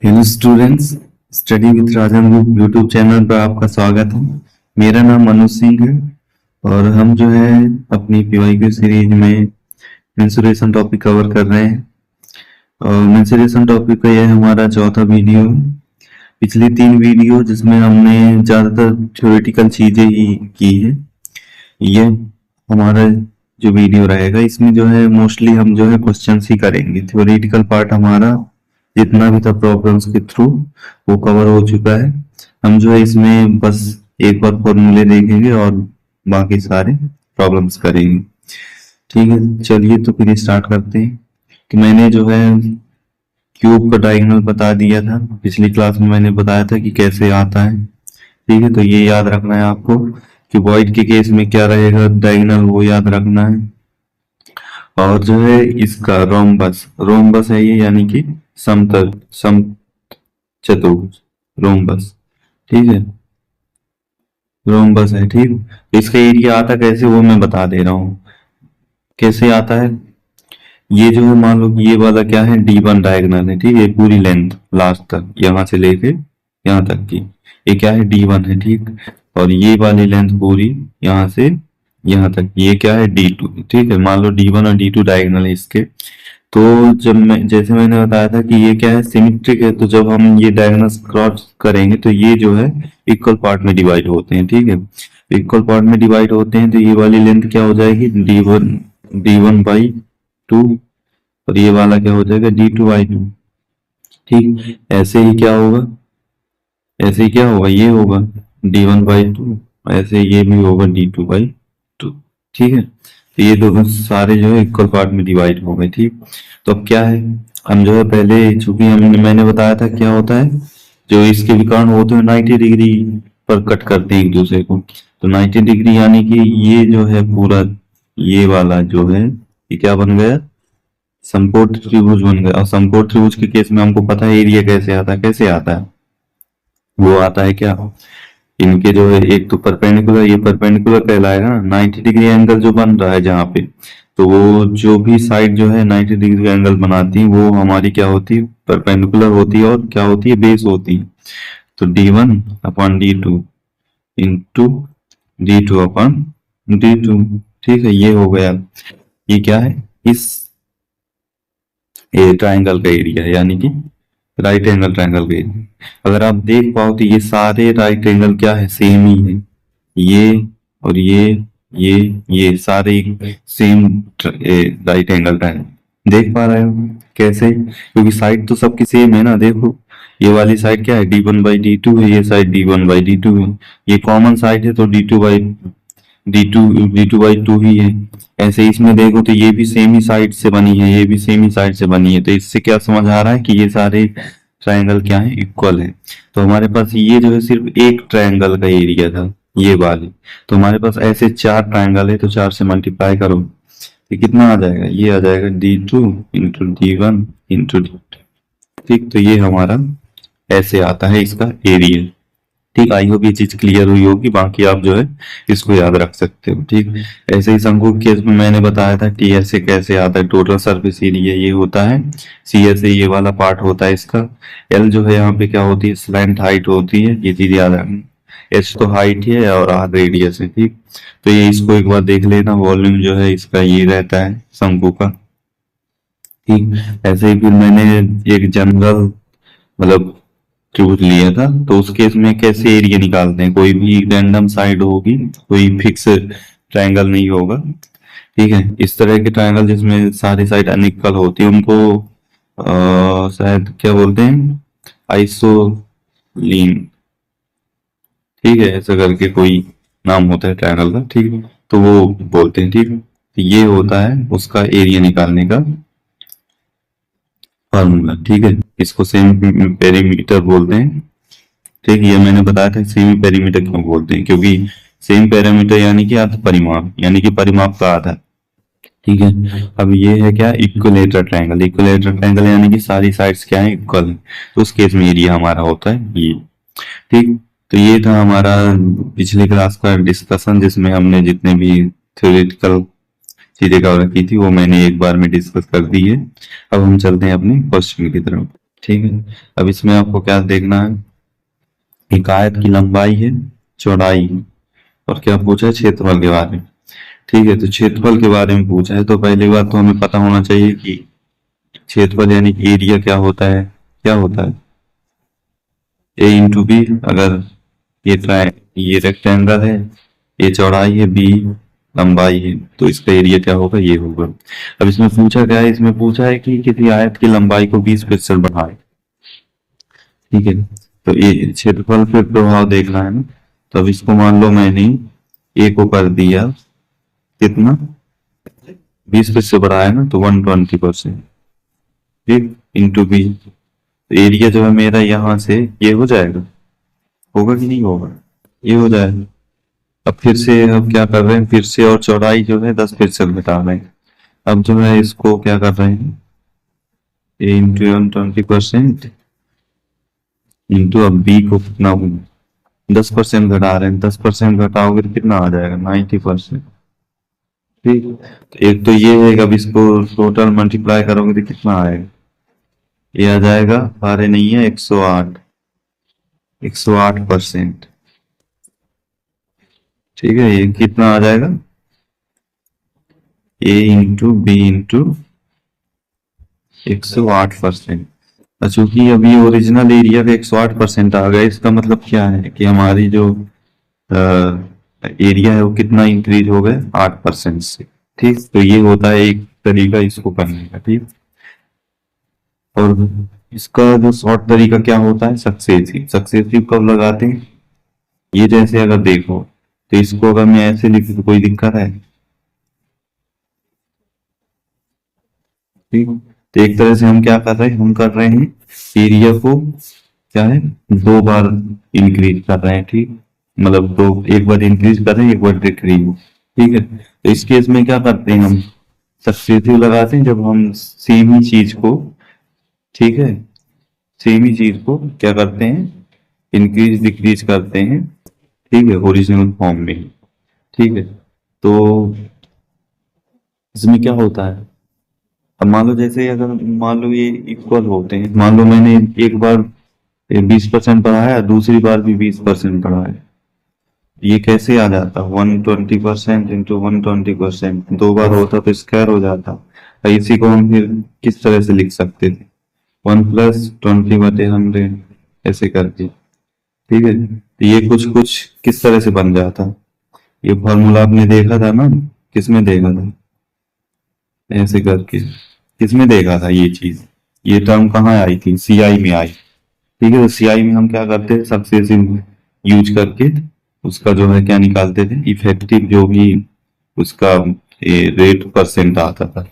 Hello students, study with Rajan group YouTube channel पर आपका स्वागत है। मेरा नाम मनोज सिंह है और हम जो है अपनी पीवाईक्यू सीरीज में मेंसुरेशन टॉपिक कवर कर रहे हैं और मेंसुरेशन टॉपिक का यह हमारा चौथा वीडियो है। पिछली 3 वीडियो जिसमें हमने ज़्यादातर थ्योरेटिकल चीज़ें ही की है, ये हमारा जो वीडियो रहेगा इसमें जो है मोस्टली हम जो है क्वेश्चंस ही करेंगे। थ्योरेटिकल पार्ट हमारा जितना भी था प्रॉब्लम्स के थ्रू वो कवर हो चुका है। हम जो है इसमें बस एक बार फॉर्मूले देखेंगे और बाकी सारे प्रॉब्लम्स करेंगे। ठीक है, चलिए तो फिर स्टार्ट करते हैं। कि मैंने जो है क्यूब का डायगोनल बता दिया था पिछली क्लास में, मैंने बताया था कि कैसे आता है। ठीक है, तो ये याद रखना है आपको कि वॉइड के केस में क्या रहेगा डायगोनल, वो याद रखना है। और जो है इसका रोम्बस, रोम्बस है ये यानी कि समतल समचतुर्भुज रोम्बस। ठीक है, रोम्बस है। ठीक, इसका एरिया आता कैसे वो मैं बता दे रहा हूँ कैसे आता है। ये जो है मान लो कि ये वाला क्या है, D1 डायगोनल है। ठीक है, पूरी लेंथ लास्ट तक यहाँ से लेके यहाँ तक की ये क्या है, D1 है। ठीक, और ये वाली लेंथ पूरी यहाँ से यहाँ तक ये क्या है, D2। ठीक है, मान लो D1 और D2 डायगोनल है इसके। तो जब मैं जैसे मैंने बताया था कि ये क्या है, सिमेट्रिक है, तो जब हम ये डायगोनल्स क्रॉस करेंगे तो ये जो है इक्वल पार्ट में डिवाइड होते हैं। ठीक है, इक्वल पार्ट में डिवाइड होते हैं तो ये वाली लेंथ क्या हो जाएगी, D1/2 और ये वाला क्या हो जाएगा, D2/2। ठीक, ऐसे ही क्या होगा, ऐसे ही क्या होगा, ये होगा D1/2, ऐसे ये भी होगा D2/2। ठीक है, तो ये दोनों सारे जो है इक्वल पार्ट में डिवाइड हो गए। ठीक, तो अब क्या है, हम जो है पहले चूंकि हमने मैंने बताया था क्या होता है, जो इसके विकर्ण होते हैं 90 डिग्री पर कट करते हैं एक दूसरे को। तो 90 डिग्री यानी कि ये जो है पूरा ये वाला जो है ये क्या बन गया, समकोण त्रिभुज बन गया। और समकोण त्रिभुज के केस में हमको पता है एरिया कैसे आता है, कैसे आता है, वो आता है क्या, इनके जो है एक तो परपेंडिकुलर, ये परपेंडिकुलर कहलाएगा ना। 90 डिग्री एंगल जो बन रहा है जहाँ पे, तो वो जो भी साइड जो है 90 डिग्री एंगल बनाती है वो हमारी क्या होती है, परपेंडिकुलर होती है और क्या होती है, बेस होती है। तो D1/D2 इंटू D2/D2। ठीक है, ये हो गया, ये क्या है, इस ट्राइंगल का एरिया है यानी कि राइट एंगल ट्राइंगल का एरिया। अगर आप देख पाओ तो ये सारे राइट एंगल क्या है, सेम ही है। ये और ये सारे सेम राइट एंगल ट्राइंगल देख पा रहे हो कैसे, क्योंकि साइड तो सबकी सेम है ना। देखो ये वाली साइड क्या है, D1/D2 है, ये साइड D1/D2 है। ये कॉमन साइड है तो D2/2 ही है। ऐसे इसमें देखो तो ये भी सेम ही साइड से बनी है, ये भी सेम ही साइड से बनी है। तो इससे क्या समझ आ रहा है कि ये सारे ट्रायंगल क्या है, इक्वल है। तो हमारे पास ये जो है सिर्फ एक ट्रायंगल का एरिया था ये वाली, तो हमारे पास ऐसे 4 ट्रायंगल है तो 4 से मल्टीप्लाई करो तो कितना आ जाएगा, ये आ जाएगा D2 × D1 × D2। ठीक, तो ये हमारा ऐसे आता है इसका एरिया। ठीक, आई होप ये चीज क्लियर हुई होगी, बाकी आप जो है इसको याद रख सकते हो। ठीक, ऐसे ही शंकु के केस में मैंने बताया था टी ऐसे कैसे आता है, टोटल सरफेस एरिया ये होता है, सी ऐसे ये वाला पार्ट होता है इसका। एल जो है यहाँ पे क्या होती है, स्लैंट हाइट होती है, ये चीज याद रखना। एच तो हाइट है और आर रेडियस है। ठीक, तो ये इसको एक बार देख लेना, वॉल्यूम जो है इसका ये रहता है शंकु का। ठीक, ऐसे ही फिर मैंने एक जनरल मतलब त्रिभुज लिया था, तो उस केस में कैसे एरिया निकालते हैं, कोई भी रैंडम साइड होगी, कोई फिक्स ट्रायंगल नहीं होगा। ठीक है, इस तरह के ट्रायंगल जिसमें सारी साइड अनइक्वल होती है उनको शायद क्या बोलते हैं, आइसोलीन। ठीक है, ऐसा करके कोई नाम होता है ट्रायंगल का। ठीक है, तो वो बोलते हैं। ठीक, तो ये होता है उसका एरिया निकालने का फॉर्मूला। ठीक है, इसको सेमी पेरीमीटर बोलते हैं। ठीक, ये मैंने बताया था सेमी पेरीमीटर क्यों बोलते हैं, क्योंकि सेमी पेरीमीटर यानी कि अर्ध परिमाप, यानी कि परिमाप का आधा। ठीक है, अब ये है क्या, इक्विलेटरल ट्रायंगल। इक्विलेटरल ट्रायंगल यानी कि सारी साइड्स क्या है, इक्वल है, तो उस केस में एरिया हमारा होता है ये। ठीक, तो ये था हमारा पिछली क्लास का डिस्कशन, जिसमें हमने जितने भी थ्योरेटिकल चीजें कवर की थी वो मैंने एक बार में डिस्कस कर दी है। अब हम चलते हैं अपने क्वेश्चन की तरफ। ठीक है। अब इसमें आपको क्या देखना है, एक आयत की लंबाई है, चौड़ाई है, और क्या पूछा है, क्षेत्रफल के बारे में। ठीक है, तो क्षेत्रफल के बारे में पूछा है तो पहली बात तो हमें पता होना चाहिए कि क्षेत्रफल यानी कि एरिया क्या होता है, क्या होता है, ए इंटू बी। अगर ये रेक्टेंगल है, ये चौड़ाई है, बी लंबाई है, तो इसका एरिया क्या होगा, ये होगा। अब इसमें पूछा क्या है, इसमें पूछा है कि किसी आयत की लंबाई को 20% बढ़ाए। ठीक है, तो ये क्षेत्रफल पे प्रभाव देखना है ना। तो अब इसको मान लो मैंने ए को कर दिया कितना, 20% बढ़ाया ना, तो 120%, ठीक, इंटू बी। तो एरिया जो है मेरा यहाँ से ये हो जाएगा, होगा कि नहीं होगा, ये हो जाएगा। अब फिर से अब क्या कर रहे हैं, फिर से और चौड़ाई जो है 10% घटा रहे हैं। अब जो है इसको क्या कर रहे हैं, ए इंटू 120% इंटू, अब बी को कितना 10% घटा रहे हैं, 10% घटाओगे तो कितना आ जाएगा, 90%। ठीक, तो एक तो ये है, अब इसको टोटल मल्टीप्लाई करोगे तो कितना आएगा, ये आ जाएगा, अरे नहीं है, 108, 108%। ठीक है, ये कितना आ जाएगा, ए इंटू बी इंटू 108%। चूंकि अभी ओरिजिनल एरिया का 108% आ गया, इसका मतलब क्या है कि हमारी जो एरिया है वो कितना इंक्रीज हो गया, 8% से। ठीक, तो ये होता है एक तरीका इसको करने का। ठीक, और इसका जो शॉर्ट तरीका क्या होता है, सक्सेसिव। सक्सेसिव कब लगाते हैं, ये जैसे अगर देखो, तो इसको अगर मैं ऐसे लिखूं तो कोई दिक्कत है, ठीक। तो एक तरह से हम क्या कर रहे हैं, हम कर रहे हैं एरिया को क्या है, दो बार इंक्रीज कर रहे हैं। ठीक, मतलब दो, एक बार इंक्रीज कर रहे हैं, एक बार डिक्रीज। ठीक है, तो इस केस में क्या करते हैं हम, सक्सेसिव लगाते हैं जब हम सेम ही चीज को, ठीक है, सेम ही चीज को क्या करते हैं, इंक्रीज डिक्रीज करते हैं। ठीक है, ओरिजिनल फॉर्म में। ठीक है, तो इसमें क्या होता है, अब मान लो जैसे अगर मान लो ये इक्वल होते हैं, मान लो मैंने एक बार 20% बढ़ाया, दूसरी बार भी 20% बढ़ाया, ये कैसे आ जाता, 120% इंटू 120%, दो बार होता तो स्क्वायर हो जाता। और इसी को हम फिर किस तरह से लिख सकते थे, 1+20/100 ऐसे करके। ठीक है, तो ये कुछ कुछ किस तरह से बन जाता, ये फॉर्मूला आपने देखा था ना, किसमें देखा था, ऐसे करके किसमें देखा था ये चीज, ये टर्म कहाँ आई थी, सीआई में आई। ठीक है, तो सीआई में हम क्या करते थे, सक्सेसिव यूज करके उसका जो है क्या निकालते थे, इफेक्टिव जो भी उसका रेट परसेंट आता था,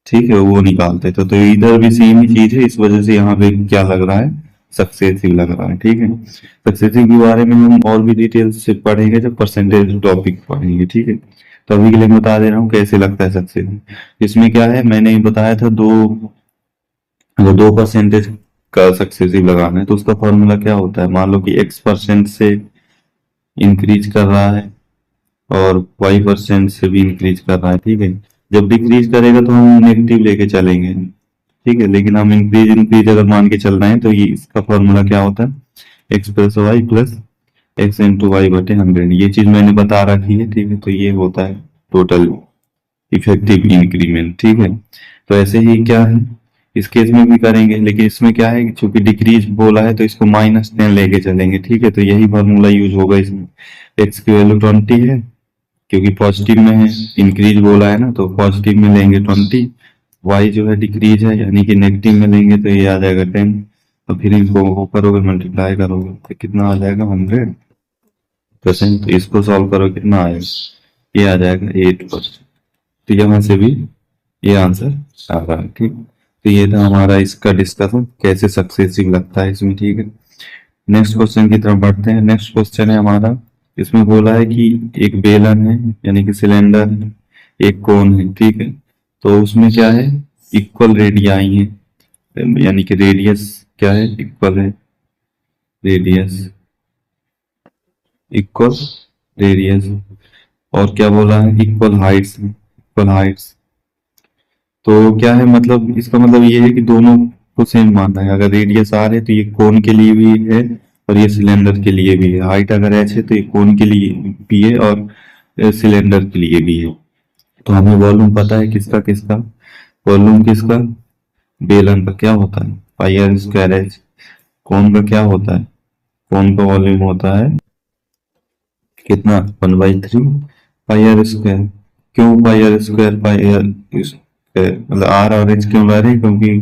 ठीक है, वो निकालते थे। तो इधर भी सेम ही चीज है, इस वजह से यहाँ पे क्या लग रहा है, सक्सेसिव लग रहा है। ठीक है, सक्सेसिव के बारे में हम और भी डिटेल से पढ़ेंगे जब परसेंटेज टॉपिक पढ़ेंगे। ठीक है, तो अभी के लिए बता दे रहा हूँ कैसे लगता है सक्सेसिव। इसमें क्या है, मैंने बताया था दो, अगर 2% का सक्सेसिव लगाना है तो उसका फॉर्मूला क्या होता है, मान लो कि x% से इंक्रीज कर रहा है और y% से भी इंक्रीज कर रहा है। ठीक है, जब डिक्रीज करेगा तो हम नेगेटिव लेके चलेंगे। ठीक है, लेकिन हम इंक्रीज इंक्रीज अगर मान के चल रहे हैं तो ये इसका फॉर्मूला क्या होता है, x plus Y plus X into Y बटे 100। ये चीज मैंने बता रखी है। ठीक है, तो ये होता है टोटल इफेक्टिव इंक्रीमेंट। ठीक है, तो ऐसे ही क्या है, इस केस में भी करेंगे, लेकिन इसमें क्या है, चूंकि डिक्रीज बोला है तो इसको -10 लेके चलेंगे। ठीक है, तो यही फॉर्मूला यूज होगा इसमें। एक्स की वैल्यू 20 है, क्योंकि पॉजिटिव में है, इंक्रीज बोला है ना, तो पॉजिटिव में लेंगे 20, वाई जो है डिक्रीज है यानी कि नेगेटिव में लेंगे तो ये आ जाएगा 10। और फिर इनको वो करोगे, मल्टीप्लाई करोगे तो कितना आ जाएगा, 100%। तो इसको सॉल्व करो, कितना आएगा, ये आ जाएगा 8%। तो यहाँ से भी ये आंसर आ रहा है। ठीक, तो ये था हमारा इसका डिस्कशन, कैसे सक्सेसिव लगता है इसमें। ठीक है, नेक्स्ट क्वेश्चन की तरफ बढ़ते हैं। नेक्स्ट क्वेश्चन है हमारा, इसमें बोला है कि एक बेलन है यानी कि सिलेंडर है, एक कोन है। ठीक है, तो उसमें क्या है, इक्वल रेडियाई है, यानी कि रेडियस क्या है, इक्वल है, रेडियस इक्वल रेडियस। और क्या बोला है, इक्वल हाइट्स, इक्वल हाइट्स। तो क्या है मतलब, इसका मतलब ये है कि दोनों को सेम मानना है। अगर रेडियस आर है तो ये कोन के लिए भी है और ये सिलेंडर के लिए भी है। हाइट अगर एच है तो ये कोन के लिए भी है और सिलेंडर के लिए भी है। तो हमें वॉल्यूम पता है किसका किसका, वॉल्यूम किसका, बेलन का क्या होता है पाई आर स्क्वायर एच, कोन का क्या होता है, कोन का वॉल्यूम होता है कितना 1/3 पाई आर स्क्वायर। क्यों pi r square, pi r square मतलब आर और एच क्यों ला रहे हैं, क्योंकि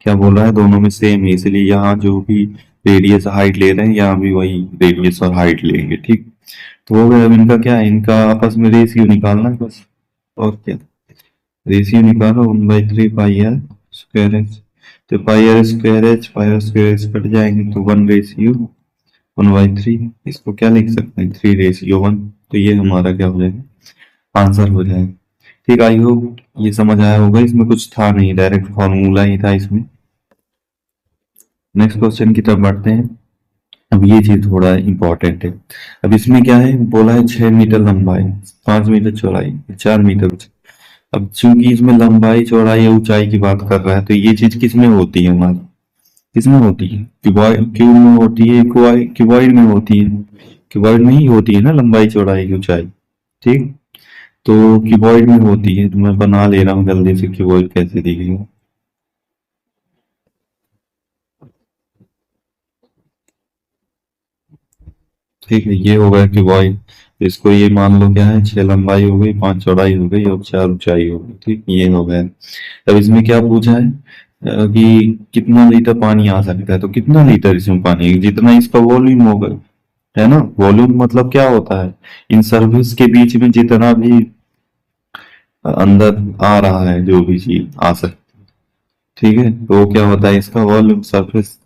क्या बोल रहा है दोनों में सेम है, इसलिए यहाँ जो भी रेडियस हाइट ले रहे हैं यहाँ भी वही रेडियस और हाइट लेंगे। ठीक, तो हो गया। अब इनका क्या है, इनका आपस में रेशियो निकालना है बस, और क्या, रेशियो निकालो 1/3 पाई आर स्क्वायर एच। तो pi r square h pi r square h cut जाएंगे तो 1/3, इसको क्या लिख सकते हैं 3/1। तो ये हमारा क्या हो जाएगा, आंसर हो जाएगा। ठीक, आई होप ये समझ आया होगा, इसमें कुछ था नहीं, डायरेक्ट फॉर्मूला ही था इसमें। नेक्स्ट क्वेश्चन की तरफ बढ़ते हैं। अब ये चीज थोड़ा इंपॉर्टेंट है। अब इसमें क्या है, बोला है 6 मीटर लंबाई, 5 मीटर चौड़ाई, 4 मीटर। अब चूंकि इसमें लंबाई चौड़ाई या ऊंचाई की बात कर रहा है तो ये चीज किसमें होती है हमारी, किसमें होती है, क्यूब में होती है, क्यूबॉइड में होती है, क्यूबॉइड में ही होती है ना लंबाई चौड़ाई की ऊंचाई। ठीक, तो क्यूबॉइड में होती है। तो मैं बना ले रहा हूँ जल्दी से, क्यूबॉइड कैसे दिखेगा। ठीक है, ये हो गया क्यूबॉइड। इसको ये मान लो क्या है, 6 लंबाई हो गई, 5 चौड़ाई हो गई और 4 ऊंचाई हो गई। ठीक, ये हो गया। अब इसमें क्या पूछा है कि कितना लीटर पानी आ सकता है, तो कितना लीटर इसमें पानी, जितना इसका वॉल्यूम होगा, है ना। वॉल्यूम मतलब क्या होता है, इन सर्विस के बीच में जितना भी अंदर आ रहा है जो भी चीज आ सकती है। ठीक है, तो वो क्या होता है इसका वॉल्यूम, सरफेस,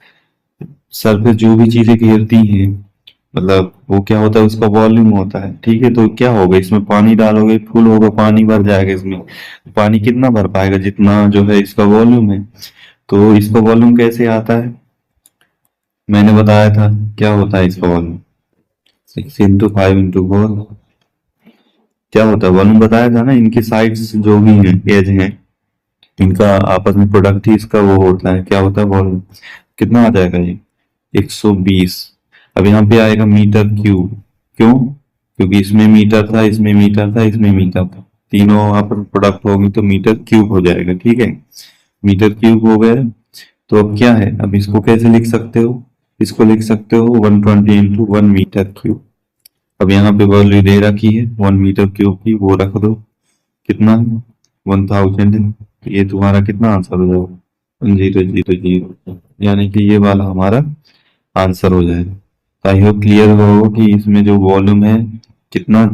सरफेस जो भी चीजें घेरती हैं, मतलब वो क्या होता है उसका वॉल्यूम होता है। ठीक है, तो क्या होगा, इसमें पानी डालोगे फुल होगा, पानी भर जाएगा इसमें। पानी कितना भर पाएगा, जितना जो है इसका वॉल्यूम है। तो इसका वॉल्यूम कैसे आता है, मैंने बताया था क्या होता है इसका वॉल्यूम, 6 × 5 × 4 क्या होता है वॉल्यूम, बताया था ना। इनकी साइड्स जो भी हैं, एज हैं, इनका आपस में प्रोडक्ट ही इसका वो होता है, क्या होता है वॉल्यूम। कितना आ जाएगा ये 120। अब यहाँ पे आएगा मीटर क्यूब, क्यों, क्योंकि इसमें मीटर था, इसमें मीटर था, इसमें मीटर था, तीनों आपस में प्रोडक्ट होगी तो मीटर क्यूब हो जाएगा। ठीक है, मीटर क्यूब हो गया। तो अब क्या है, अब इसको कैसे लिख सकते हो, इसको लिख सकते हो 120 × 1 मीटर क्यूब। अब यहाँ पे वैल्यू दे रखी है 1 मीटर क्यूब की, वो रख दो, कितना 1000। तो ये तुम्हारा कितना आंसर हो जाएगा 1000, यानी कि ये वाला हमारा आंसर हो जाएगा। आई होप क्लियर हो कि इसमें जो वॉल्यूम है कितना,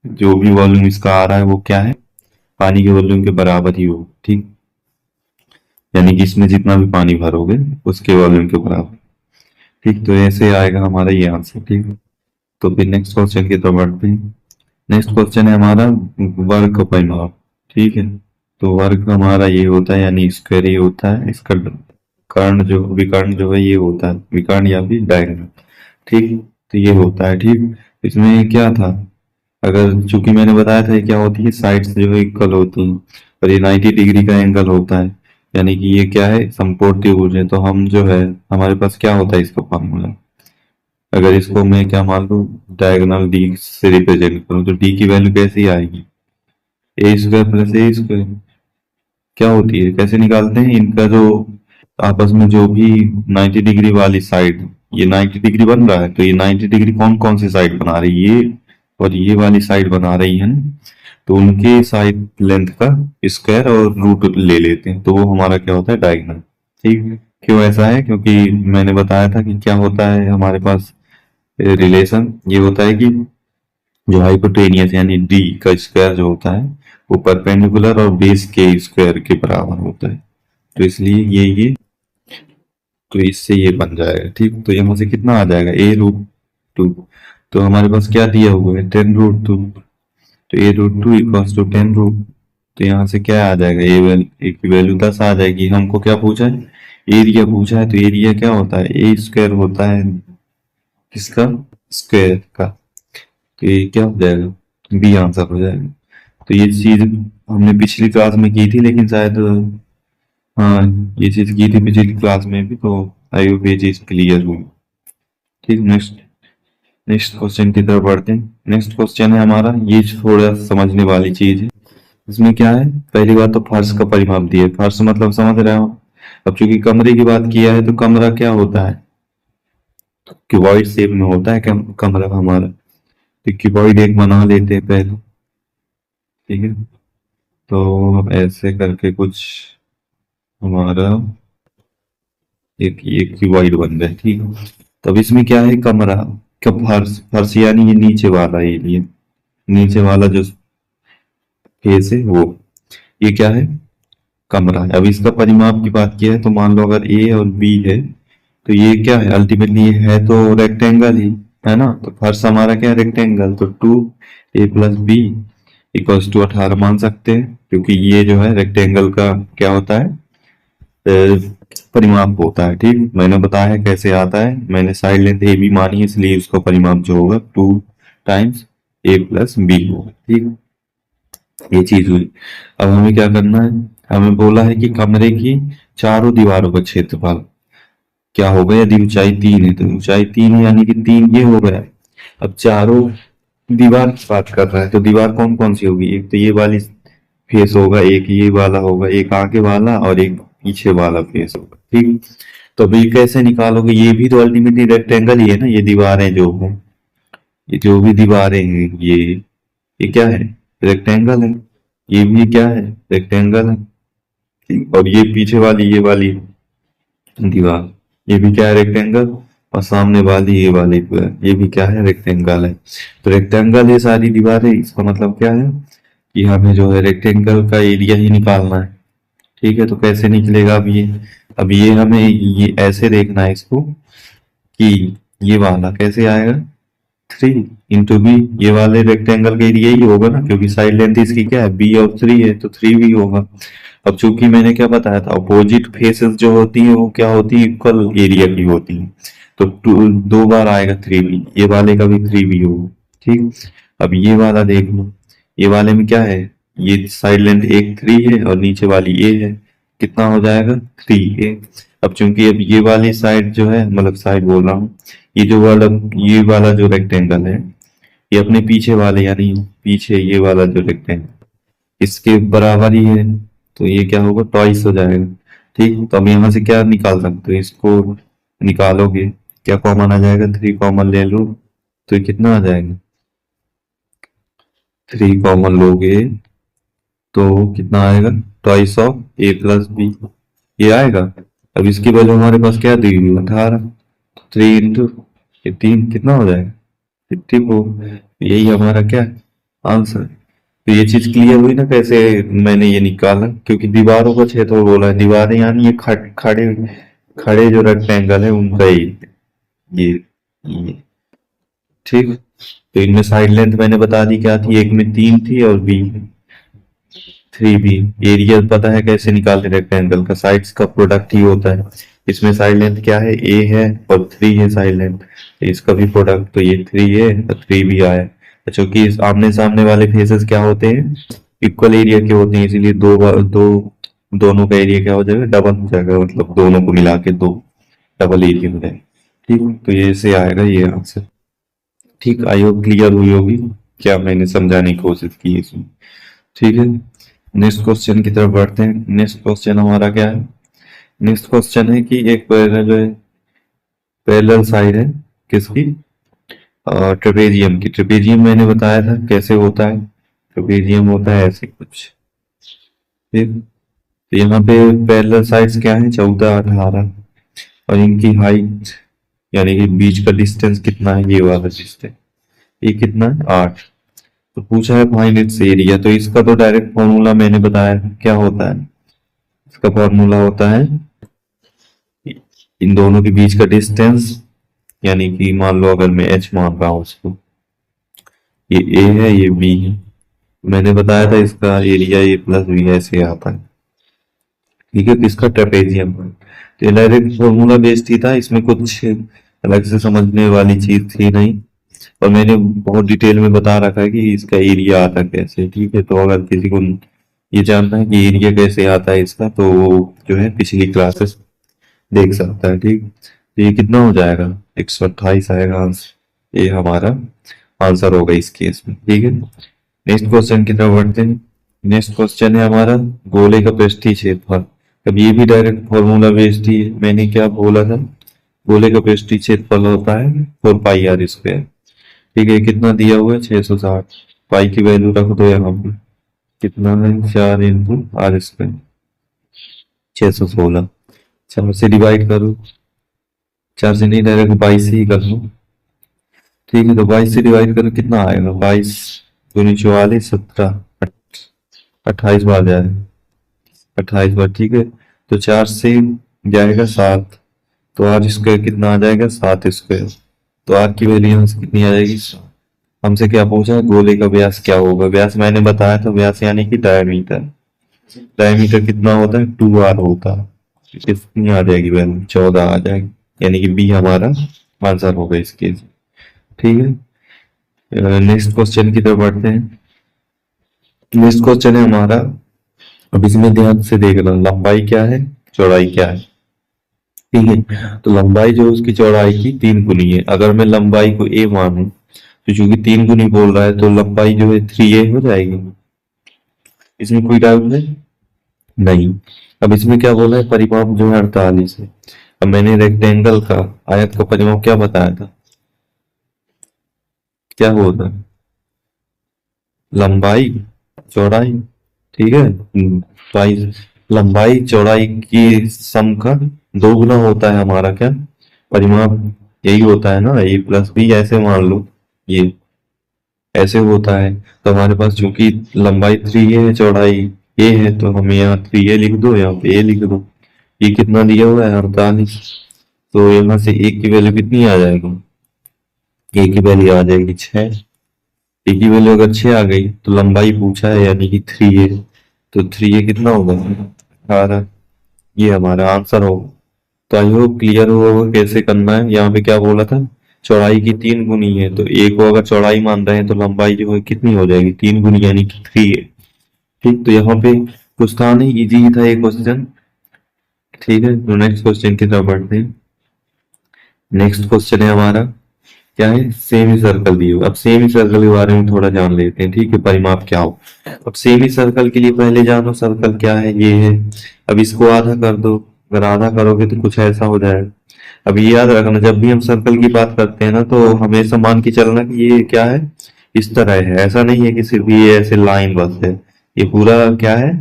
जो भी वॉल्यूम इसका आ रहा है वो क्या है, पानी के वॉल्यूम के बराबर ही हो। ठीक, यानी कि इसमें जितना भी पानी भरोगे उसके वॉल्यूम के बराबर। ठीक, तो ऐसे आएगा हमारा ये आंसर। ठीक, तो फिर नेक्स्ट क्वेश्चन की तरफ बढ़ते हैं। नेक्स्ट क्वेश्चन है हमारा वर्ग का परिमाप। ठीक है, तो वर्ग हमारा ये होता है, यानी स्क्वायर ये होता है, इसका कर्ण जो विकर्ण जो है ये होता है विकर्ण या फिर डायगोनल। ठीक, तो ये होता है। ठीक, इसमें क्या था, अगर चूंकि मैंने बताया था ये क्या होती है, साइड्स जो है इक्वल होती हैं और ये 90 डिग्री का एंगल होता है, यानी कि ये क्या है समकोण त्रिभुज है। तो हम जो है हमारे पास क्या होता है इसका फॉर्मूला, अगर इसको मैं क्या मान लूं डायगोनल डी से रिप्रेजेंट करूं तो डी की वैल्यू कैसी आएगी, a² + a²। क्या होती है, कैसे निकालते हैं, इनका जो आपस में जो भी 90 डिग्री वाली साइड, ये 90 डिग्री बन रहा है तो ये 90 डिग्री कौन कौन सी साइड बना रही है, ये और ये वाली साइड बना रही है ना। तो उनके साइड लेंथ का स्क्वायर और रूट ले लेते हैं, तो वो हमारा क्या होता है डायगोनल। ठीक, क्यों ऐसा है, क्योंकि मैंने बताया था कि क्या होता है हमारे पास रिलेशन, ये होता है कि जो हाइपोटेनियस यानी डी का स्क्वायर जो होता है वो परपेंडिकुलर और बेस के स्क्वायर के बराबर होता है। तो इसलिए ये तो इससे ये बन जाएगा। ठीक, तो यहाँ से कितना आ जाएगा a√2। तो हमारे पास क्या दिया हुआ है 10√2, तो a√2 = 10√। तो यहाँ से क्या आ जाएगा, ए की वैल्यू 10 आ जाएगी। हमको क्या पूछा है, एरिया पूछा है, तो एरिया क्या होता है a² होता है किसका, स्क्वायर का। तो ये क्या हो जाएगा, बी आंसर हो जाएगा। तो ये चीज हमने पिछली क्लास में की थी, लेकिन शायद हाँ, ये चीज की थी पिछली क्लास में भी, तो आई होप ये चीज क्लियर हुई। ठीक, नेक्स्ट नेक्स्ट क्वेश्चन की तरफ बढ़ते हैं। नेक्स्ट क्वेश्चन है हमारा, ये थोड़ा समझने वाली चीज है। इसमें क्या है, पहली बात तो फर्श का परिमाप दिए, फर्श मतलब समझ रहे हो। अब चूंकि कमरे की बात किया है तो कमरा क्या होता है, क्यूबॉइड शेप में होता है कमरा हमारा। तो क्यूबॉइड एक बना लेते हैं पहले। ठीक है, तो ऐसे करके कुछ हमारा एक ये क्यूबॉइड बन गया। ठीक है, तब इसमें क्या है, कमरा का फर्श, फर्श यानी ये नीचे वाला एरिया, नीचे वाला जो फेस है वो, ये क्या है, कमरा है। अब इसका परिमाप की बात की है तो मान लो अगर ए और बी है तो ये क्या है, अल्टीमेटली ये है तो रेक्टेंगल ही है ना। तो फर्श हमारा क्या है, रेक्टेंगल। तो 2a+b = 18 मान सकते हैं, क्योंकि ये जो है रेक्टेंगल का क्या होता है, परिमाप होता है। ठीक, मैंने बताया है कैसे आता है, मैंने साइड लेंथ ए बी मानी है, इसलिए उसका परिमाप जो होगा 2 टाइम्स a+b होगा। ठीक, ये चीज हुई। अब हमें क्या करना है, हमें बोला है कि कमरे की चारों दीवारों का क्षेत्रफल क्या होगा, यदि ऊंचाई 3 है तो ऊंचाई 3 है, यानी कि 3 ये हो गया। अब चारों दीवार की बात कर रहा है तो दीवार कौन कौन सी होगी, एक तो ये वाली फेस होगा, एक ये वाला होगा, एक आगे वाला और एक पीछे वाला फेस होगा। ठीक, तो अभी कैसे निकालोगे, ये भी तो अल्टीमेटली रेक्टेंगल ही है ना, ये दीवारें जो है, ये जो भी दीवारें हैं ये क्या है, रेक्टेंगल है। ये भी क्या है, रेक्टेंगल है। ठीक, और ये पीछे वाली ये वाली दीवार, ये भी क्या है, रेक्टेंगल। और सामने वाली ये वाली ये भी क्या है, रेक्टेंगल है। तो रेक्टेंगल है सारी दीवारें, इसका मतलब क्या है कि हमें जो है रेक्टेंगल का एरिया ही निकालना है। ठीक है, तो कैसे निकलेगा अब ये हमें ये ऐसे देखना है इसको कि ये वाला कैसे आएगा, 3 × बी, ये वाले रेक्टेंगल का एरिया ही होगा ना, क्योंकि साइड लेंथ इसकी क्या है, बी और 3 है तो 3 भी होगा। अब चूंकि मैंने क्या बताया था, अपोजिट फेसेस जो होती है वो क्या होती है, इक्वल एरिया की होती है। तो 2 बार आएगा 3 भी, ये वाले का भी 3 भी होगा। ठीक, अब ये वाला देख लो, ये वाले में क्या है, ये साइड लेंथ एक 3 है और नीचे वाली ए है, कितना हो जाएगा, 3a। अब चूंकि अब ये वाली साइड जो है, मतलब साइड बोल रहा हूँ, ये वाला जो रेक्टेंगल है, ये अपने पीछे वाले यानी पीछे ये वाला जो रेक्टेंगल इसके बराबर ही है, तो ये क्या होगा, टॉइस हो जाएगा। ठीक, तो अब यहाँ से क्या निकाल सकते हो, इसको निकालोगे, क्या कॉमन आ जाएगा, 3 कॉमन ले लो तो ये कितना आ जाएगा, 3 कॉमन लोगे तो कितना आएगा, टॉइस ऑफ a+b, ये आएगा। अब इसकी वैल्यू हमारे पास क्या दी हुई है, 18। 3 × 3 कितना हो जाएगा, 54। यही हमारा क्या आंसर। तो ये चीज क्लियर हुई ना कैसे मैंने ये निकाला, क्योंकि दीवारों का क्षेत्र बोला है, दीवारें यानी ये खड़े खड़े जो रेक्टेंगल है उनका ही ये। ठीक, तो इनमें साइड लेंथ मैंने बता दी क्या थी, एक में 3 थी और बी 3 भी। एरिया पता है कैसे निकालते, रेक्टेंगल का साइड्स का प्रोडक्ट ही होता है। इसमें साइड लेंथ क्या है, ए है और 3 है साइड लेंथ, इसका भी प्रोडक्ट, तो ये 3 है और 3 भी आया। क्योंकि आमने सामने वाले फेसेस क्या होते हैं, इक्वल एरिया के होते हैं, इसीलिए दोनों का एरिया क्या हो जाएगा, डबल हो जाएगा, मतलब दोनों को मिला के दो डबल एरिया हो जाएगा। ठीक, तो ये से आएगा ये आंसर। ठीक, आई होप क्लियर हुई होगी क्या मैंने समझाने की कोशिश की है इसमें। ठीक है, नेक्स्ट क्वेश्चन की तरफ बढ़ते हैं। नेक्स्ट क्वेश्चन हमारा क्या है, नेक्स्ट क्वेश्चन है कि एक पैरेलल साइड है किसकी, ट्रेपेजियम की। ट्रेपेजियम मैंने बताया था कैसे होता है, ट्रेपेजियम होता है ऐसे कुछ। फिर तो यहाँ पे पैरेलल साइड्स क्या है, 14, 18, और इनकी हाइट यानी कि बीच का डिस्टेंस कितना है, ये वाला डिस्टेंस, ये कितना है, 8। तो पूछा है फाइंड इट्स एरिया, तो इसका तो डायरेक्ट फॉर्मूला मैंने बताया क्या होता है, इसका फॉर्मूला होता है इन दोनों के बीच का डिस्टेंस, यानी कि मान लो अगर मैं h मान रहा हूं उसको, ये a है ये b है, मैंने बताया था इसका एरिया a+b ऐसे आता है। ठीक है, किसका, ट्रेपेजियम का। तो ये डायरेक्ट फॉर्मूला बेस्ड ही था, इसमें कुछ अलग से समझने वाली चीज थी नहीं, और मैंने बहुत डिटेल में बता रखा है कि इसका एरिया आता कैसे। ठीक है, तो अगर किसी को ये जानना है कि एरिया कैसे आता है इसका, तो वो जो है पिछली क्लासेस देख सकता है। ठीक, तो ये कितना हो जाएगा, 128 आएगा आंसर। ये हमारा आंसर होगा इस केस में। ठीक है, नेक्स्ट क्वेश्चन की तरफ बढ़ते हैं। नेक्स्ट क्वेश्चन है हमारा गोले का पृष्ठीय क्षेत्रफल। अब ये भी डायरेक्ट फॉर्मूला बेस्ड ही है। मैंने क्या बोला था, गोले का पृष्ठीय क्षेत्रफल होता है 4 पाई r स्क्वायर। ठीक है, कितना दिया हुआ है 660। पाई की वैल्यू रख दो यहाँ पे, कितना है 4 × r², 616। 4 से डिवाइड करो, 4 से नहीं डायरेक्ट 22 से ही कर लो। ठीक है, तो 22 से डिवाइड करो, कितना आएगा 22 दूनी 44, 17, 28 बार जाएगा, 28 बार। ठीक है, तो 4 से जाएगा 7, तो r² कितना आ जाएगा 7²। तो r की वैल्यू यहाँ से कितनी आ जाएगी। हमसे क्या पूछा है, गोले का व्यास क्या होगा। व्यास मैंने बताया था, व्यास यानी कि डायमीटर। डायमीटर कितना होता है 2r होता है। कितनी आ जाएगी वैल्यू 14 आ जाएगी, यानी कि बी हमारा आंसर होगा इस केस। ठीक है, नेक्स्ट क्वेश्चन की तरफ बढ़ते हैं। नेक्स्ट क्वेश्चन है हमारा, अब इसमें ध्यान से देखना, लंबाई क्या है चौड़ाई क्या है। ठीक है, तो लंबाई जो उसकी चौड़ाई की 3 गुनी है। अगर मैं लंबाई को a मानूं, तो चूंकि 3 गुनी बोल रहा है, तो लंबाई जो है 3a हो जाएगी। इसमें कोई डाउट है नहीं। अब इसमें क्या बोला है, परिमाप जो है 48 है। अब मैंने रेक्टेंगल का, आयत का परिमाप क्या बताया था, क्या होता है, लंबाई चौड़ाई। ठीक है, लंबाई चौड़ाई की सम का 2 गुना होता है हमारा क्या परिमाप। यही होता है ना, a+b, ऐसे मान लो ये ऐसे होता है। तो हमारे पास चूंकि लंबाई 3a है, चौड़ाई a है, तो हमें यहाँ 3a लिख दो, यहाँ पे a लिख दो। ये कितना दिया हुआ है 48। तो यहाँ से a की वैल्यू कितनी आ जाएगी, a की वैल्यू आ जाएगी 6। a की वैल्यू अगर 6 आ गई, तो लंबाई पूछा है यानी कि 3a, तो 3a कितना होगा 18। ये हमारा आंसर होगा। तो आई होप क्लियर होगा कैसे करना है। यहाँ पे क्या बोला था, चौड़ाई की 3 गुनी है, तो a को अगर चौड़ाई मान रहे हैं, तो लंबाई जो है कितनी हो जाएगी 3 गुनी, यानी कि 3a। ठीक, तो यहाँ पे कुछ था नहीं, इजी ही था ये क्वेश्चन। ठीक है, तो नेक्स्ट क्वेश्चन की तरफ बढ़ते हैं। नेक्स्ट क्वेश्चन है हमारा क्या है, सेमी सर्कल दिए हुए। अब सेमी सर्कल के बारे में थोड़ा जान लेते हैं। ठीक है, परिमाप क्या हो। अब सेमी सर्कल के लिए पहले जानो सर्कल क्या है, ये है। अब इसको आधा कर दो, अगर आधा करोगे तो कुछ ऐसा हो जाएगा। अब ये याद रखना, जब भी हम सर्कल की बात करते हैं ना, तो हमेशा मान के चलना कि ये क्या है, इस तरह है। ऐसा नहीं है कि सिर्फ ये ऐसे लाइन बस है, ये पूरा क्या है,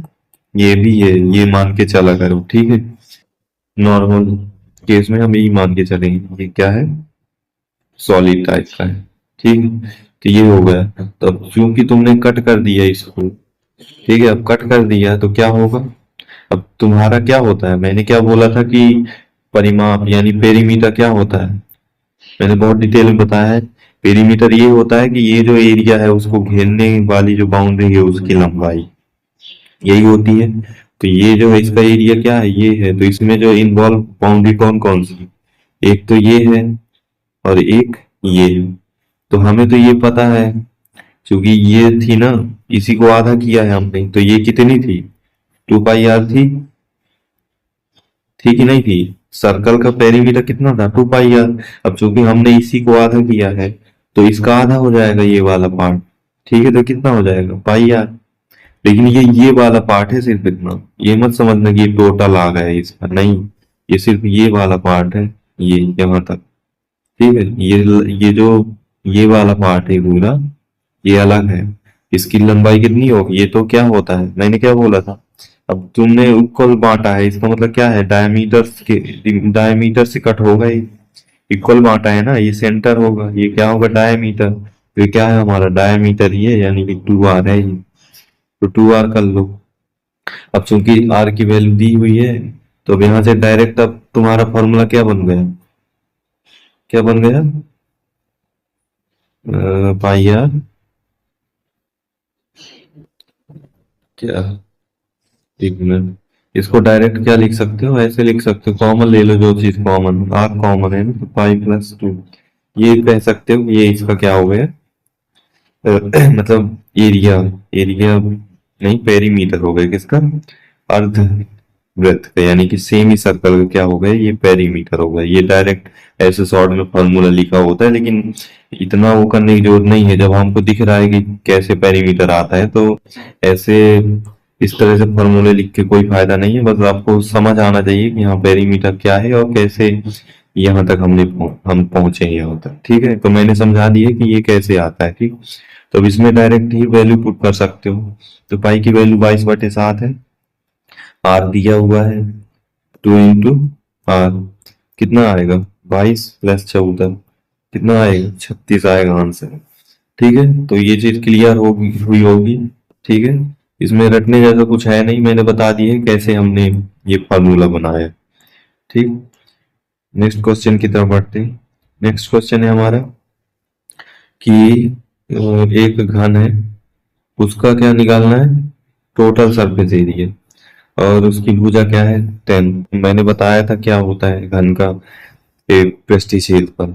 ये भी है, ये मान के चला करो। ठीक है, नॉर्मल केस में हम यही मान के चलेंगे, ये क्या है, सॉलिड टाइप का है। ठीक है, तो ये हो गया। तो अब क्योंकि तुमने कट कर दिया इसको, ठीक है, अब कट कर दिया तो क्या होगा, अब तुम्हारा क्या होता है, मैंने क्या बोला था कि परिमाप यानी पेरीमीटर क्या होता है, मैंने बहुत डिटेल में बताया है। पेरीमीटर ये होता है कि ये जो एरिया है उसको घेरने वाली जो बाउंड्री है उसकी लंबाई यही होती है। तो ये जो है इसका एरिया क्या है, ये है। तो इसमें जो इन्वॉल्व बाउंड्री कौन कौन सी, एक तो ये है और एक ये है। तो हमें तो ये पता है, क्योंकि ये थी ना, इसी को आधा किया है हमने, तो ये कितनी थी 2 पाई r थी कि नहीं थी। सर्कल का पेरीमीटर कितना था 2 पाई r। अब चूंकि हमने इसी को आधा किया है, तो इसका आधा हो जाएगा ये वाला पार्ट। ठीक है, तो कितना हो जाएगा πr। लेकिन ये वाला पार्ट है सिर्फ इतना, ये मत समझना कि ये टोटल आ गया है इसका, नहीं, ये सिर्फ ये वाला पार्ट है, ये यहाँ तक। ठीक है, ये जो ये वाला पार्ट है पूरा, ये अलग है। इसकी लंबाई कितनी होगी, ये तो क्या होता है, मैंने क्या बोला था। अब तुमने इक्वल बांटा है, इसका मतलब क्या है, डायमीटर से कट होगा ही। इक्वल बांटा है ना, ये सेंटर होगा, ये क्या होगा डायमीटर। तो ये क्या है हमारा डायमीटर, ये यानी कि 2r है ये। तो 2r कर लो। अब चूंकि r की वैल्यू दी हुई है, तो अब यहाँ से डायरेक्ट अब तुम्हारा फॉर्मूला क्या बन गया, क्या बन गया πr, क्या, एक मिनट, इसको डायरेक्ट क्या लिख सकते हो, ऐसे लिख सकते हो, कॉमन ले लो, जो चीज कॉमन, r कॉमन है ना, तो π+2 ये कह सकते हो। ये इसका क्या हो गया मतलब एरिया, एरिया नहीं, पेरीमीटर हो गया किसका, अर्ध वृत्त का, यानी कि सेमी सर्कल का क्या हो गया, ये पेरीमीटर हो गया। ये डायरेक्ट ऐसे शॉर्ट में फॉर्मूला लिखा होता है, लेकिन इतना वो करने की जरूरत नहीं है। जब हमको दिख रहा है कि कैसे पेरीमीटर आता है, तो ऐसे इस तरह से फॉर्मूले लिख के कोई फायदा नहीं है। बस आपको समझ आना चाहिए कि हाँ पेरीमीटर क्या है और कैसे यहाँ तक हम पहुंचे यहाँ तक। ठीक है, तो मैंने समझा दिया कि ये कैसे आता है। ठीक, तो अब इसमें डायरेक्ट ही वैल्यू पुट कर सकते हो। तो पाई की वैल्यू 22/7 है, आर दिया हुआ है 2 इंटू आर, कितना आएगा 22 + 14, कितना आएगा 36 आएगा आंसर। ठीक है, तो ये चीज क्लियर होगी हुई होगी। ठीक है, इसमें रटने जैसा कुछ है नहीं, मैंने बता दिया है कैसे हमने ये फार्मूला बनाया। ठीक, नेक्स्ट क्वेश्चन की तरफ बढ़ते हैं। नेक्स्ट क्वेश्चन है हमारा कि एक घन है, उसका क्या निकालना है, टोटल सरफेस एरिया, और उसकी भुजा क्या है 10। मैंने बताया था क्या होता है घन का एक पृष्ठीय क्षेत्रफल।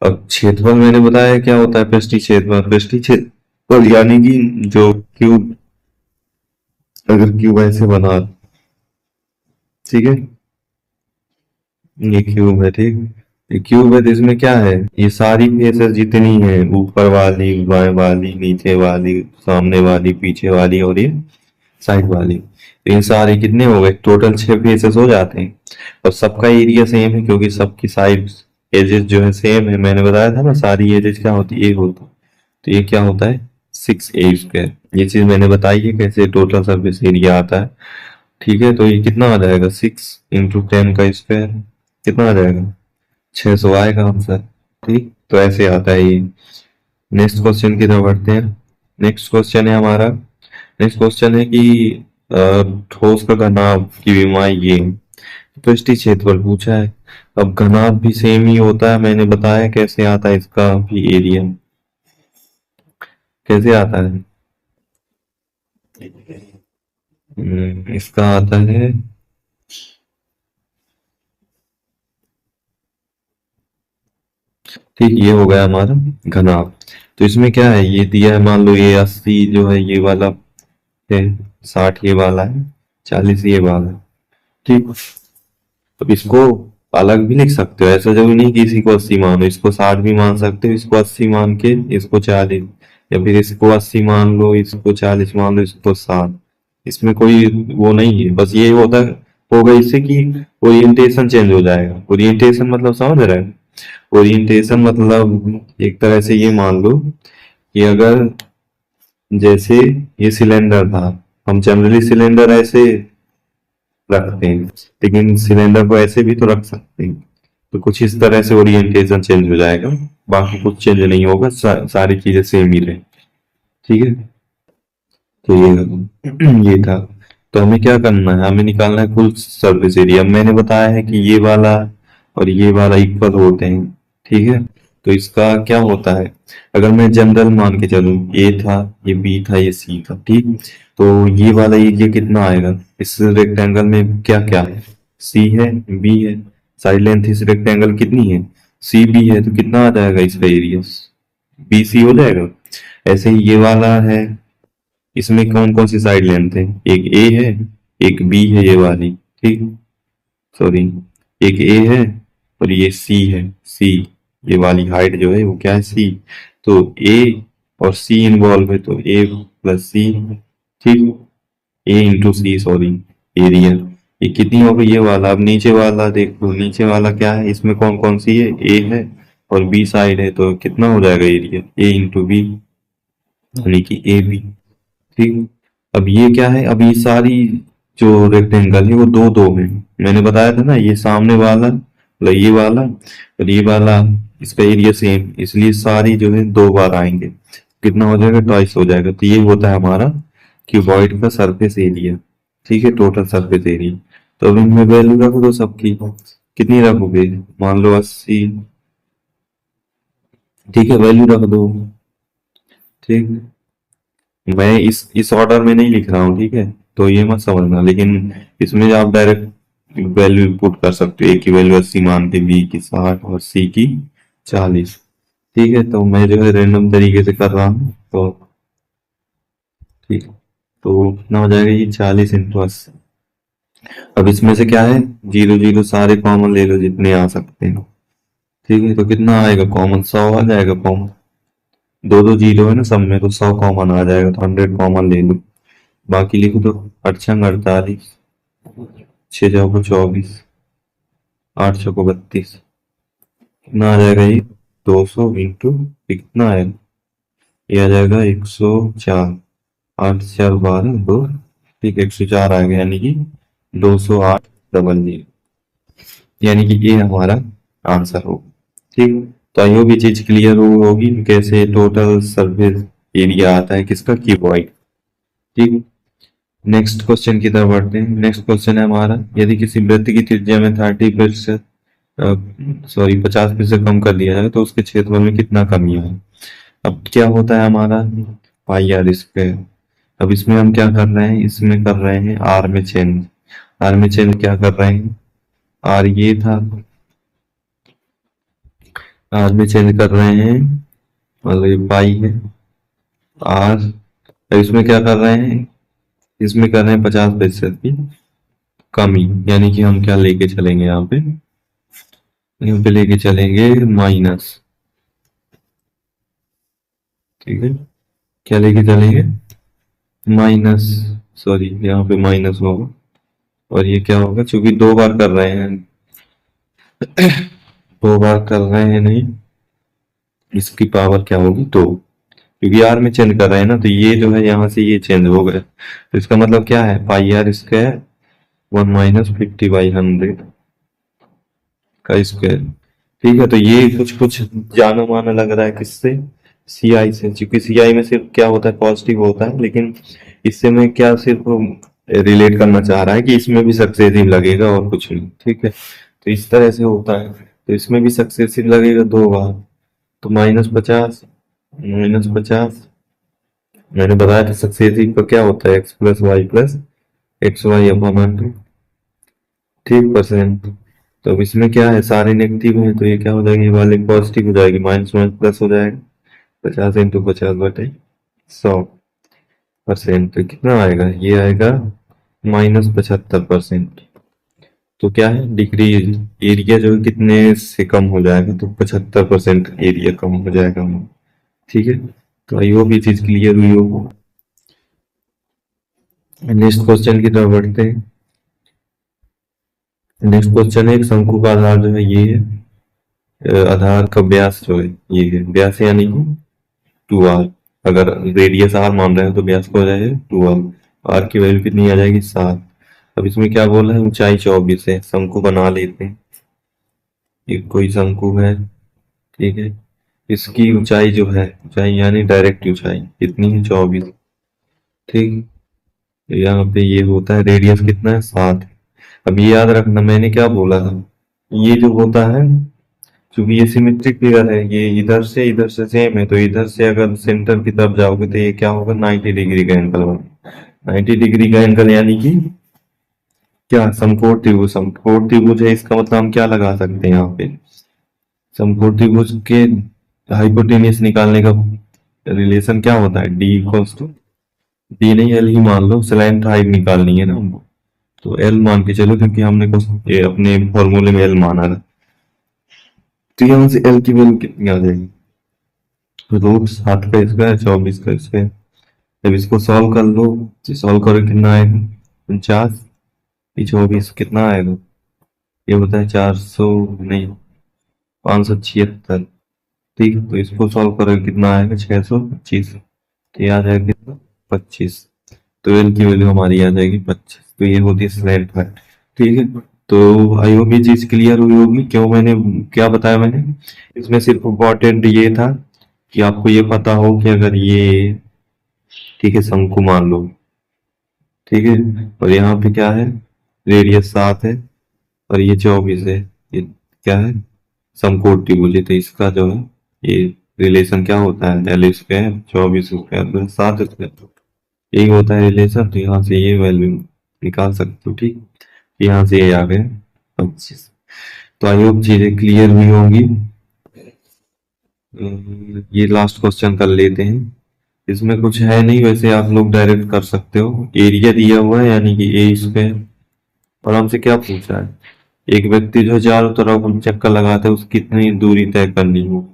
अब क्षेत्रफल मैंने बताया क्या होता है, पृष्ठीय क्षेत्रफल। पृष्ठीय क्षेत्रफल यानी कि जो क्यूब, अगर क्यूब ऐसे बना, ठीक है, ये क्यूब है। ठीक, ये क्यूब है, तो इसमें क्या है, ये सारी फेसेस जितनी है, ऊपर वाली, बाएं वाली, नीचे वाली, सामने वाली, पीछे वाली और ये साइड वाली, तो ये सारे कितने हो गए, टोटल 6 फेसेस हो जाते हैं। और सबका एरिया सेम है क्योंकि सबकी साइड एजेस जो है सेम है। मैंने बताया था ना, सारी एजेस क्या होती है, एक होती, तो ये क्या होता है 6a²। ये चीज मैंने बताई है कैसे टोटल सरफेस एरिया आता है। ठीक है, तो ये कितना आ जाएगा, 6 × 10 का स्क्वायर, कितना आ जाएगा 600 आएगा आंसर। ठीक, तो ऐसे आता है ये। नेक्स्ट क्वेश्चन की तरफ बढ़ते हैं। नेक्स्ट क्वेश्चन है हमारा, नेक्स्ट क्वेश्चन है कि अ, ठोस का घनाभ की विमाएं ये हैं। पृष्ठीय क्षेत्रफल पूछा है। अब घनाभ भी सेम ही होता है, मैंने बताया कैसे आता है इसका भी एरिया, कैसे आता है। इसका आता है, ठीक, ये हो गया हमारा घनाभ। तो इसमें क्या है, ये दिया है, मान लो ये 80 जो है ये वाला है, 60 ये वाला है, 40 ये वाला है। ठीक, अब इसको अलग भी लिख सकते हो, ऐसा जरूरी नहीं कि इसी को 80 मानो, इसको 60 भी मान सकते हो, इसको 80 मान के इसको 40, या फिर इसको 80 मान लो, इसको 40 मान लो, इसको 60। इसमें कोई वो नहीं है, बस ये होता होगा इससे कि ओरिएंटेशन चेंज हो जाएगा। ओरिएंटेशन मतलब समझ रहे हैं, ओरिएंटेशन मतलब एक तरह से ये मान लो कि अगर जैसे ये सिलेंडर था, हम जनरली सिलेंडर ऐसे रखते हैं, लेकिन सिलेंडर को ऐसे भी तो रख सकते हैं। तो कुछ इस तरह से ओरिएंटेशन चेंज हो जाएगा, बाकी कुछ चेंज नहीं होगा, सारी चीजें सेम ही रहे। ठीक है, तो ये था। तो हमें क्या करना है, हमें निकालना है कुल सरफेस एरिया। मैंने बताया है कि ये वाला और ये वाला इक्वल होते हैं। ठीक है, तो इसका क्या होता है, अगर मैं जनरल मान के चलूं, ए था, ये बी था, ये सी था। ठीक, तो ये वाला एरिया कितना आएगा, इस रेक्टेंगल में क्या क्या है, सी है, बी है, साइड लेंथ इस रेक्टेंगल कितनी है, सी बी है, तो कितना आ जाएगा इसका एरिया, बी सी हो जाएगा। ऐसे ही ये वाला है, इसमें कौन कौन सी साइड लेंथ है, एक ए है, एक बी है ये वाली, ठीक, सॉरी, एक ए है और ये सी है, सी, ये वाली हाइट जो है वो क्या है, सी। तो ए और सी इन्वॉल्व है, तो ए प्लस सी, ठीक, ए इंटू सी, सॉरी, एरिया। ये कितनी हो गई ये वाला। अब नीचे वाला देखो, नीचे वाला क्या है, इसमें कौन कौन सी है, ए है और बी साइड है, तो कितना हो जाएगा एरिया, ए इंटू बी, यानी कि ए बी। ठीक, अब ये क्या है, अब ये सारी जो रेक्टेंगल है वो दो दो है, मैंने बताया था ना, ये सामने वाला मतलब ये वाला और ये वाला, इसका एरिया सेम, इसलिए सारी जो है दो बार आएंगे, कितना हो जाएगा, ट्वाइस हो जाएगा। तो ये होता है हमारा क्यूबॉइड का सरफेस एरिया। ठीक है, टोटल सरफेस एरिया। तो अब इनमें वैल्यू रख दो सबकी, कितनी रखोगे, मान लो 80। ठीक है, वैल्यू रख दो। ठीक, मैं इस ऑर्डर में नहीं लिख रहा हूँ, ठीक है, तो ये मत समझना, लेकिन इसमें आप डायरेक्ट वैल्यू पुट कर सकते हो, ए की वैल्यू 80 मान के, बी की 60 और सी की 40। ठीक है, तो मैं जो है रैंडम तरीके से कर रहा हूँ, तो ठीक है। तो कितना हो जाएगा ये 40 इंटू 80। अब इसमें से क्या है, 0 0 सारे कॉमन ले लो जितने आ सकते हैं। ठीक है, तो कितना आएगा कॉमन, 100 आ जाएगा कॉमन। दो दो जीरो है ना सब में, तो 100 कॉमन आ जाएगा, तो 100 कॉमन ले लो। बाकी लिखो तो 48 6 चौको 24 8 चौको 32। कितना आ जाएगा ये, 200 इंटू कितना है, ये आ जाएगा 104। 8 4 12 2, ठीक 104 आ गया, यानी कि 208 00, यानी कि ये हमारा आंसर होगा। ठीक, तो आई होप ये चीज क्लियर होगी कैसे टोटल सरफेस एरिया आता है किसका, क्यूबॉइड। ठीक, नेक्स्ट क्वेश्चन की तरफ बढ़ते हैं। नेक्स्ट क्वेश्चन है हमारा, यदि किसी वृत्त की त्रिज्या में 30% 50% कम कर दिया जाए तो उसके क्षेत्रफल में कितना कमी है। अब क्या होता है हमारा पाई आर स्क्वायर। अब इसमें हम क्या कर रहे हैं, इसमें कर रहे हैं आर में चेंज। आर में चेंज क्या कर रहे हैं, आर ये था, आर में चेंज कर रहे हैं, मतलब ये पाई है आर। अब इसमें क्या कर रहे हैं, इसमें कर रहे हैं 50% की कमी, यानी कि हम क्या लेके चलेंगे यहाँ पे लेके चलेंगे माइनस। ठीक है, क्या लेके चलेंगे, माइनस, सॉरी यहाँ पे माइनस होगा, और ये क्या होगा, चूंकि दो बार कर रहे हैं, दो बार कर रहे हैं नहीं, इसकी पावर क्या होगी 2, क्योंकि आर में चेंज कर रहे हैं ना, तो ये जो है यहाँ से ये चेंज हो गया, तो इसका मतलब क्या है, पाई आर स्क्वायर 1 - 50/100 का स्क्वायर। ठीक है, तो ये कुछ कुछ जाना माना लग रहा है किससे, सी आई से, क्योंकि सी आई में सिर्फ क्या होता है, पॉजिटिव होता है, लेकिन इससे मैं क्या सिर्फ रिलेट करना चाह रहा है कि इसमें भी सक्सेसिव लगेगा और कुछ नहीं। ठीक है, तो इस तरह से होता है, तो इसमें भी सक्सेसिव लगेगा 2 बार, तो -50 मैंने बताया था सक्सेसिव का क्या होता है, x+y+xy/2। ठीक परसेंट, तो अब इसमें क्या है, सारे नेगेटिव है, तो ये क्या हो जाएगी, ये वाले पॉजिटिव हो जाएगी, माइनस माइनस प्लस हो जाएगा, 50 × 50/100%, तो कितना आएगा, ये आएगा -75%। तो क्या है, डिक्रीज एरिया जो है कितने से कम हो जाएगा, तो 75% एरिया कम हो जाएगा। ठीक है, तो आई होप ये चीज क्लियर हुई होगी। नेक्स्ट क्वेश्चन की तरफ बढ़ते हैं। नेक्स्ट क्वेश्चन है, एक शंकु का आधार जो है ये है, आधार का व्यास जो है ये है, व्यास यानी कि 2r, अगर रेडियस r मान रहे हैं तो व्यास को हो जाएगा 2r, r की वैल्यू कितनी आ जाएगी 7। अब इसमें क्या बोला है, ऊंचाई 24 है, शंकु बना लेते हैं। एक कोई शंकु है, ठीक है, इसकी ऊंचाई जो है, ऊंचाई यानी डायरेक्ट ऊंचाई कितनी है 24। ठीक, तो यहाँ पे ये होता है, रेडियस कितना है 7। अब ये याद रखना मैंने क्या बोला था, ये जो होता है, क्योंकि ये सिमेट्रिक फिगर है, ये इधर से सेम है, तो इधर से अगर सेंटर की तरफ जाओगे तो ये क्या होगा, 90 डिग्री का एंगल बना। 90 डिग्री का एंगल यानी कि क्या, समकोण त्रिभुज। समकोण त्रिभुज है, इसका मतलब हम क्या लगा सकते हैं यहाँ पे, समकोण त्रिभुज के हाइपोटेन्यूज निकालने का रिलेशन क्या होता है, डी इक्वल्स टू, डी नहीं एल ही मान लो, स्लैंट हाइट निकालनी है ना हमको, तो एल मान के चलो, क्योंकि हमने ये अपने फॉर्मूले में एल माना था। तो यहाँ से एल की वैल्यू कितनी आ जाएगी, √7 का स्क्वायर 24 का स्क्वायर। जब इसको सॉल्व कर लो, तो सॉल्व करो कितना आएगा, 49, 24 कितना आएगा, ये होता है 400 नहीं, 576। ठीक, तो इसको सॉल्व करो कितना आएगा, 625, तो ये आ जाएगा कितना, 25। तो एल की वैल्यू हमारी आ जाएगी 25, तो ये होती है स्लैंट हाइट। ठीक है, तो आई होप ये चीज क्लियर हुई होगी, क्यों मैंने क्या बताया मैंने, इसमें सिर्फ इम्पोर्टेंट ये था कि आपको ये पता हो कि अगर ये, ठीक है, शंकु मान लो, ठीक है, और यहाँ पे क्या है, रेडियस 7 है और ये 24 है, ये क्या है, समकोण त्रिभुज है, तो इसका जो है ये रिलेशन क्या होता है, एल स्क्वायर 24 स्क्वायर 7 स्क्वायर, यही होता है रिलेशन। तो यहाँ से ये वैल्यू निकाल सकते हो। ठीक, यहाँ से ये आ गए 25। तो आई होप चीजें क्लियर हुई होंगी। ये लास्ट क्वेश्चन कर लेते हैं। इसमें कुछ है नहीं, वैसे आप लोग डायरेक्ट कर सकते हो। एरिया दिया हुआ है यानी कि ए स्क्वायर, और हमसे क्या पूछा है, एक व्यक्ति जो है चारों तरफ चक्कर लगाता है, उसकी कितनी दूरी तय करनी हो।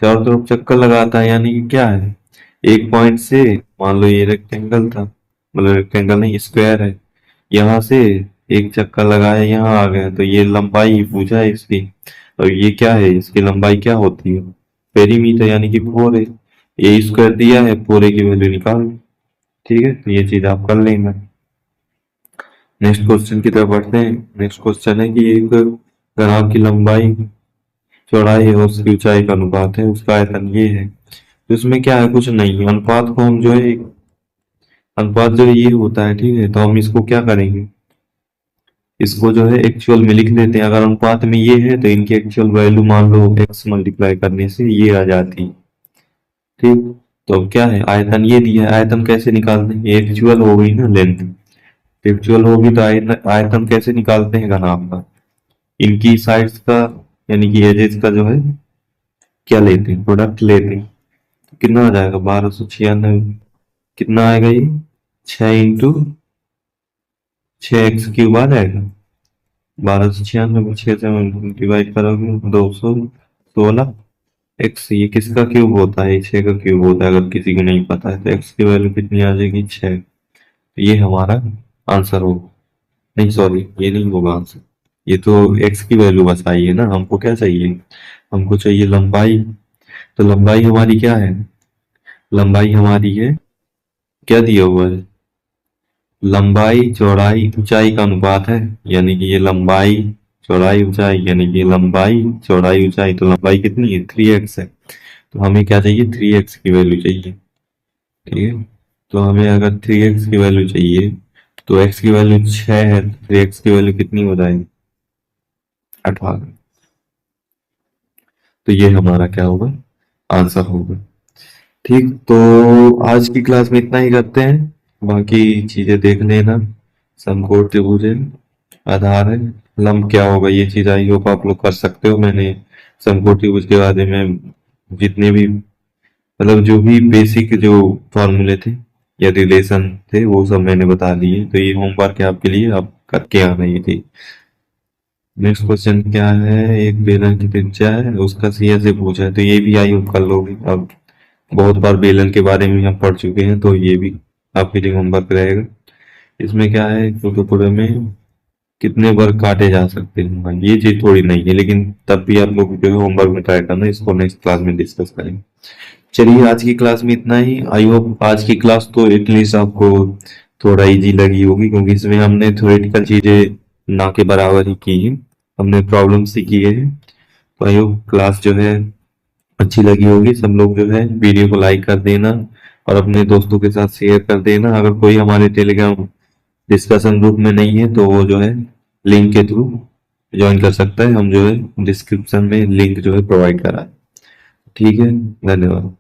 चारों तरफ चक्कर लगाता है यानी कि क्या है, एक पॉइंट से, मान लो ये रेक्टेंगल था, मतलब रेक्टेंगल नहीं स्क्वायर है, यहाँ से एक चक्कर लगाया यहाँ आ गया, तो ये लंबाई पूछा है इसकी। और ये क्या है, इसकी लंबाई क्या होती है, पेरीमीटर यानी कि 4 है। ए स्क्वायर दिया है, 4 की वैल्यू निकाल। ठीक है, तो ये चीज आप कर लेंगे। नेक्स्ट क्वेश्चन की तरफ बढ़ते हैं। नेक्स्ट क्वेश्चन है कि एक ग्राफ की लंबाई चौड़ाई है, उसकी ऊंचाई का अनुपात है, उसका आयतन ये है। तो इसमें क्या है, कुछ नहीं, अनुपात को हम जो है, अनुपात जो है ये होता है, ठीक है, तो हम इसको क्या करेंगे, इसको जो है एक्चुअल में लिख देते हैं। अगर अनुपात में ये है तो इनकी एक्चुअल वैल्यू मान लो x मल्टीप्लाई करने से ये आ जाती। ठीक, तो अब क्या है, आयतन ये दिया है, आयतन कैसे निकालते हैं, एक्चुअल हो गई ना लेंथ, एक्चुअल होगी तो आयतन कैसे निकालते हैं घनाभ का, इनकी साइड्स का यानी कि एजेस का जो है क्या लेते हैं, प्रोडक्ट लेते हैं। तो कितना आ जाएगा 1296, कितना आएगा ये, 6 × 6 x³ आ जाएगा। 1296 को 6 से डिवाइड करोगे 216 एक्स, ये किसका क्यूब होता है, 6 का क्यूब होता है, अगर किसी को नहीं पता है तो एक्स की वैल्यू कितनी आ जाएगी 6। तो ये हमारा आंसर होगा, नहीं सॉरी ये नहीं होगा आंसर, ये तो एक्स की वैल्यू बस आई है ना, हमको क्या चाहिए, हमको चाहिए लंबाई। तो लंबाई हमारी क्या है, लंबाई हमारी है, क्या दिया हुआ है, लंबाई चौड़ाई ऊंचाई का अनुपात है, यानी कि ये लंबाई चौड़ाई ऊंचाई, यानी कि लंबाई चौड़ाई ऊंचाई, तो लंबाई कितनी है 3x है, तो हमें क्या चाहिए 3x की वैल्यू चाहिए। ठीक है, तो हमें अगर 3x की वैल्यू चाहिए तो x की वैल्यू 6 है, 3x की वैल्यू कितनी हो जाएगी 18। तो ये हमारा क्या होगा, आंसर होगा। ठीक, तो आज की क्लास में इतना ही करते हैं, बाकी चीजें देख लेना। समकोण त्रिभुज है, आधार है, लंब क्या होगा, ये चीज आई होप आप लोग कर सकते हो। मैंने समकोण त्रिभुज के बारे में जितने भी, मतलब जो भी बेसिक जो फॉर्मूले थे या रिलेशन थे वो सब मैंने बता दिए। तो ये होमवर्क है आपके लिए, आप करके आना ये थी। नेक्स्ट क्वेश्चन क्या है, एक बेलन की त्रिज्या है, उसका सीधा से पूछा है, तो ये भी आई होप कर लोगे। अब बहुत बार बेलन के बारे में हम पढ़ चुके हैं, तो ये भी आपके लिए होमवर्क रहेगा। इसमें क्या है, एक टुकड़े में कितने वर्ग काटे जा सकते हैं, हाँ, ये चीज थोड़ी नहीं है, लेकिन तब भी आप लोग जो है होमवर्क में ट्राई करना, इसको नेक्स्ट क्लास में डिस्कस करेंगे। चलिए आज की क्लास में इतना ही। आई होप आज की क्लास तो एटलीस्ट आपको थोड़ा इजी लगी होगी, क्योंकि इसमें हमने थ्योरेटिकल चीजें ना के बराबर ही की है, हमने प्रॉब्लम सीखी है। तो आई होप क्लास जो है अच्छी लगी होगी। सब लोग जो है वीडियो को लाइक कर देना और अपने दोस्तों के साथ शेयर कर देना। अगर कोई हमारे टेलीग्राम डिस्कशन ग्रुप में नहीं है तो वो जो है लिंक के थ्रू ज्वाइन कर सकता है, हम जो है डिस्क्रिप्शन में लिंक जो है प्रोवाइड करा है। ठीक है, धन्यवाद।